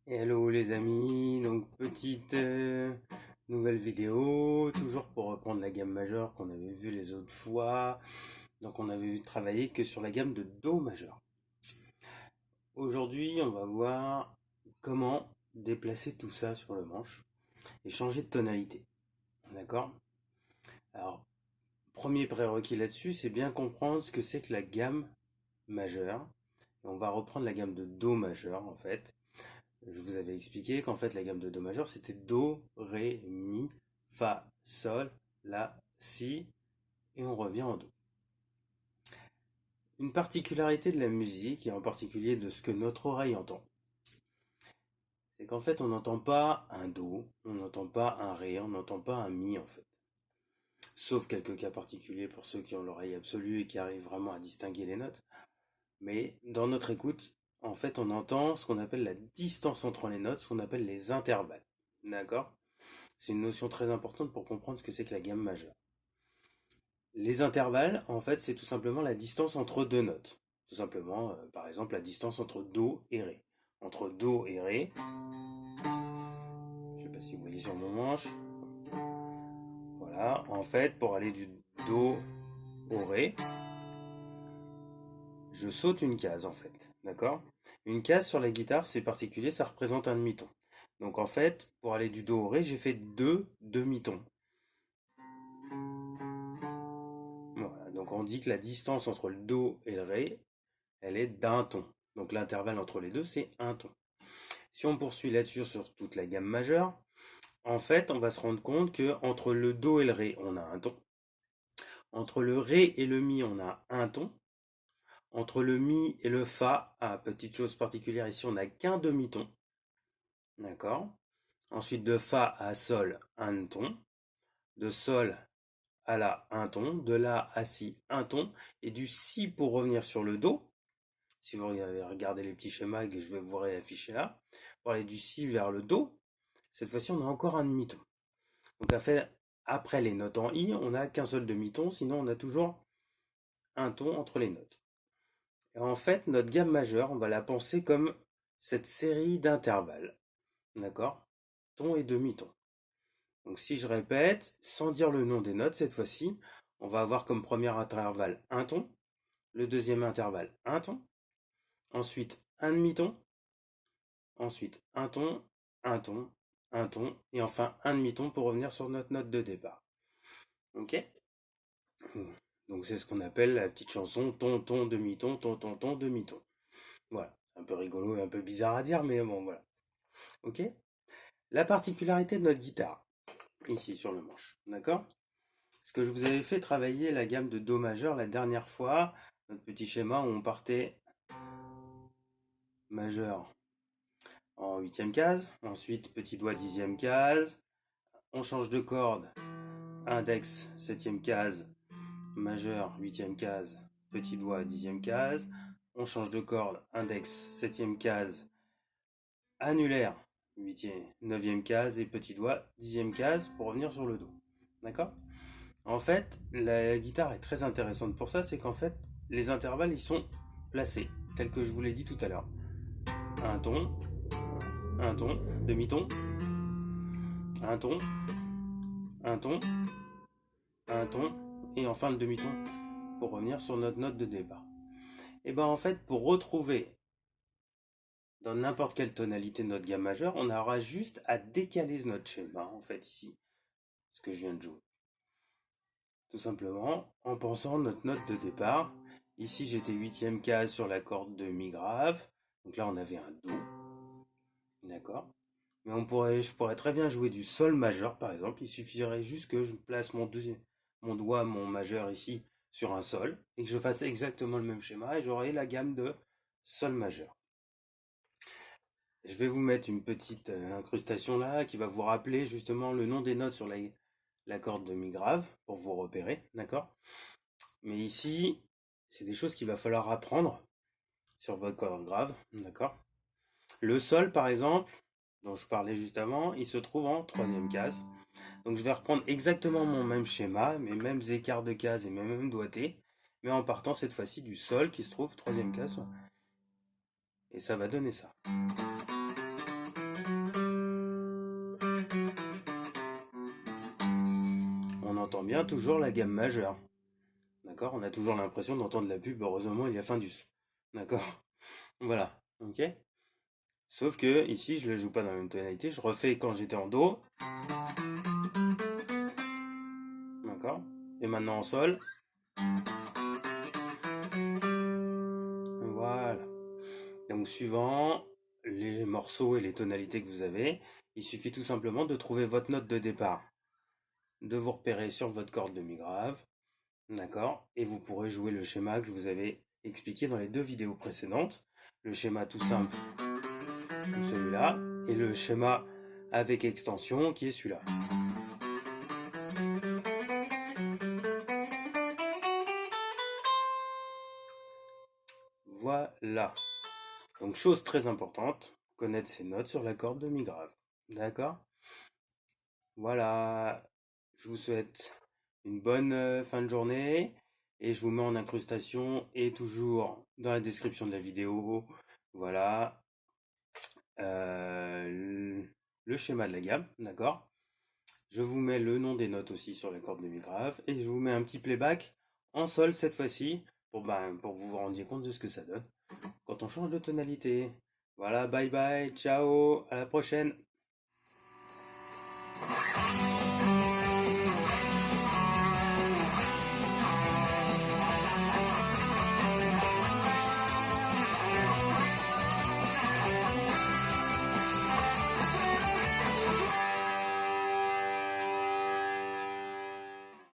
Hello les amis, donc petite nouvelle vidéo, toujours pour reprendre la gamme majeure qu'on avait vu les autres fois. Donc on avait vu travailler que sur la gamme de Do majeur. Aujourd'hui on va voir comment déplacer tout ça sur le manche et changer de tonalité. D'accord? Alors, premier prérequis là-dessus, c'est bien comprendre ce que c'est que la gamme majeure. Et on va reprendre la gamme de Do majeur en fait. Je vous avais expliqué qu'en fait la gamme de Do majeur c'était Do, Ré, Mi, Fa, Sol, La, Si et on revient en Do. Une particularité de la musique et en particulier de ce que notre oreille entend, c'est qu'en fait on n'entend pas un Do, on n'entend pas un Ré, on n'entend pas un Mi en fait. Sauf quelques cas particuliers pour ceux qui ont l'oreille absolue et qui arrivent vraiment à distinguer les notes. Mais dans notre écoute, en fait on entend ce qu'on appelle la distance entre les notes, ce qu'on appelle les intervalles. D'accord? C'est une notion très importante pour comprendre ce que c'est que la gamme majeure. Les intervalles, en fait, c'est tout simplement la distance entre deux notes. Tout simplement, par exemple, la distance entre Do et Ré. Entre Do et Ré, je ne sais pas si vous voyez sur mon manche. Voilà, en fait, pour aller du Do au Ré, je saute une case, en fait. D'accord? Une case sur la guitare, c'est particulier, ça représente un demi-ton. Donc en fait, pour aller du Do au Ré, j'ai fait deux demi-tons. Voilà, donc on dit que la distance entre le Do et le Ré, elle est d'un ton. Donc l'intervalle entre les deux, c'est un ton. Si on poursuit là-dessus sur toute la gamme majeure, en fait, on va se rendre compte que entre le Do et le Ré, on a un ton. Entre le Ré et le Mi, on a un ton. Entre le Mi et le Fa, petite chose particulière ici, on n'a qu'un demi-ton. D'accord? Ensuite, de Fa à Sol, un ton. De Sol à La, un ton. De La à Si, un ton. Et du Si pour revenir sur le Do, si vous regardez les petits schémas que je vais vous réafficher là, pour aller du Si vers le Do, cette fois-ci on a encore un demi-ton. Donc après les notes en I, on n'a qu'un seul demi-ton, sinon on a toujours un ton entre les notes. Et en fait, notre gamme majeure, on va la penser comme cette série d'intervalles. D'accord? Ton et demi-ton. Donc si je répète, sans dire le nom des notes cette fois-ci, on va avoir comme premier intervalle un ton, le deuxième intervalle un ton, ensuite un demi-ton, ensuite un ton, un ton, un ton, et enfin un demi-ton pour revenir sur notre note de départ. Ok? Donc c'est ce qu'on appelle la petite chanson ton, ton, demi-ton, ton, ton, ton, demi-ton. Voilà. Un peu rigolo et un peu bizarre à dire, mais bon, voilà. Ok? La particularité de notre guitare, ici sur le manche. D'accord? Ce que je vous avais fait travailler la gamme de Do majeur la dernière fois, notre petit schéma où on partait majeur en huitième case, ensuite petit doigt dixième case, on change de corde, index septième case, majeur huitième case, petit doigt dixième case, on change de corde, index septième case, annulaire huitième, neuvième case et petit doigt dixième case pour revenir sur le Do. D'accord? En fait, la guitare est très intéressante pour ça, c'est qu'en fait, les intervalles ils sont placés, tels que je vous l'ai dit tout à l'heure. Un ton, demi-ton, un ton, un ton, un ton, et enfin le demi-ton pour revenir sur notre note de départ. Et bien en fait, pour retrouver dans n'importe quelle tonalité de notre gamme majeure, on aura juste à décaler notre schéma, en fait, ici, ce que je viens de jouer. Tout simplement, en pensant notre note de départ. Ici, j'étais huitième case sur la corde de Mi grave. Donc là, on avait un Do. D'accord? Mais je pourrais très bien jouer du Sol majeur, par exemple. Il suffirait juste que je place mon doigt, mon majeur ici, sur un Sol, et que je fasse exactement le même schéma, et j'aurai la gamme de Sol majeur. Je vais vous mettre une petite incrustation là, qui va vous rappeler justement le nom des notes sur la corde de Mi grave, pour vous repérer, d'accord? Mais ici, c'est des choses qu'il va falloir apprendre sur votre corde grave, d'accord? Le Sol, par exemple, dont je parlais juste avant, il se trouve en troisième case. Donc je vais reprendre exactement mon même schéma, mes mêmes écarts de case et mes mêmes doigtés, mais en partant cette fois-ci du Sol qui se trouve troisième case. Et ça va donner ça. bien toujours la gamme majeure. D'accord? On a toujours l'impression d'entendre la pub, heureusement il y a Findus. D'accord? Voilà, ok? Sauf que ici je ne le joue pas dans la même tonalité, je refais quand j'étais en Do. D'accord? Et maintenant en Sol. Voilà. Donc suivant les morceaux et les tonalités que vous avez, il suffit tout simplement de trouver votre note de départ, de vous repérer sur votre corde de mi grave, d'accord? Et vous pourrez jouer le schéma que je vous avais expliqué dans les 2 vidéos précédentes. Le schéma tout simple, celui-là, et le schéma avec extension qui est celui-là. Voilà. Donc chose très importante, connaître ses notes sur la corde de mi grave. D'accord? Voilà. Je vous souhaite une bonne fin de journée et je vous mets en incrustation et toujours dans la description de la vidéo, voilà, le schéma de la gamme, d'accord? Je vous mets le nom des notes aussi sur la corde de mi grave et je vous mets un petit playback en sol cette fois-ci pour que vous vous rendiez compte de ce que ça donne quand on change de tonalité. Voilà, bye bye, ciao, à la prochaine.